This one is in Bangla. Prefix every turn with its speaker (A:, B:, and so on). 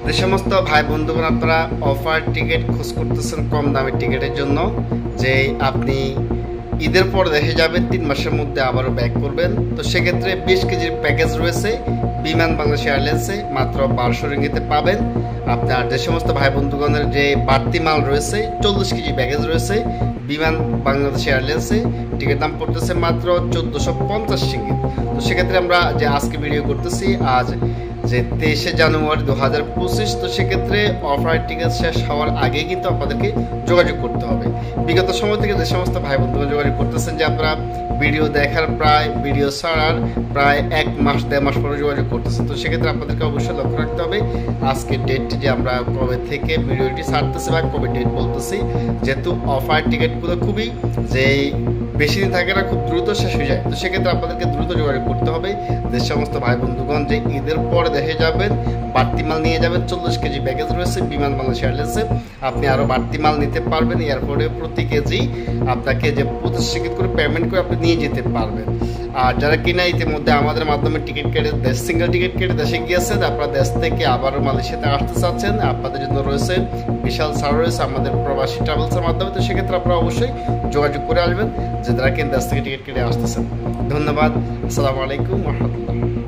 A: যে সমস্ত ভাই বন্ধুগণ আপনারা অফার টিকিট খোঁজ করতেছেন কম দামের টিকিটের জন্য, যে আপনি ঈদের পর দেশে যাবেন, 3 মাসের মধ্যে আবারও ব্যাক করবেন, তো সেক্ষেত্রে 20 কেজির প্যাকেজ রয়েছে বিমান বাংলাদেশ এয়ারলাইন্সে, মাত্র 1200 রিঙ্গিতে পাবেন। আপনার যে সমস্ত ভাই বন্ধুগণের যে বাড়তি মাল রয়েছে 40 কেজি প্যাকেজ রয়েছে বিমান বাংলাদেশ এয়ারলাইন্সে, টিকিট দাম পড়তেছে মাত্র 1450 রিঙ্গিত। তো সেক্ষেত্রে আমরা যে আজকে ভিডিও করতেছি আজ যে 23শে জানুয়ারি 2025, তো সেক্ষেত্রে অফার টিকিট শেষ হওয়ার আগেই কিন্তু আপনাদেরকে যোগাযোগ করতে হবে। বিগত সময় থেকে যে সমস্ত ভাই বন্ধুরা যোগাযোগ করতেছেন যে আপনারা ভিডিও দেখার ভিডিও ছাড়ার প্রায় 1 মাস 1.5 মাস পরে যোগাযোগ করতেছেন, তো সেক্ষেত্রে আপনাদেরকে অবশ্যই লক্ষ্য রাখতে হবে আজকে ডেট যে আমরা কবে থেকে ভিডিওটি ছাড়তেছি বা কবে ডেট বলতেছি, যেহেতু অফার টিকিটগুলো খুবই যে বেশি দিন থাকে না, খুব দ্রুত শেষ হয়ে যায়, তো সেক্ষেত্রে আপনাদেরকে দ্রুত যোগাযোগ করতে হবে। যে সমস্ত ভাই বন্ধুগণ যে ঈদের পরে দেশে যাবেন, বাড়তি মাল নিয়ে যাবেন, 40 কেজি প্যাকেজ রয়েছে বিমান বাংলাদেশ এয়ারলাইন্সে, আপনি আরও বাড়তি মাল নিতে পারবেন। এয়ারপোর্টে প্রতি কেজি আপনাকে যে 25 টিকিট করে পেমেন্ট করে আপনি নিয়ে যেতে পারবেন। আর যারা কিনা ইতিমধ্যে আমাদের মাধ্যমে টিকিট কেটে সিঙ্গেল টিকিট কেটে দেশে গিয়েছেন, আপনারা দেশ থেকে আবারও মালয়েশিয়াতে আসতে চাচ্ছেন, আপনাদের জন্য রয়েছে বিশাল ছাড় রয়েছে আমাদের প্রবাসী ট্রাভেলসের মাধ্যমে, তো সেক্ষেত্রে আপনারা অবশ্যই যোগাযোগ করে আসবেন যে যারা কিনা দেশ থেকে টিকিট কেটে আসতেছেন। ধন্যবাদ। আসসালামু আলাইকুম ওয়া রাহমাতুল্লাহ।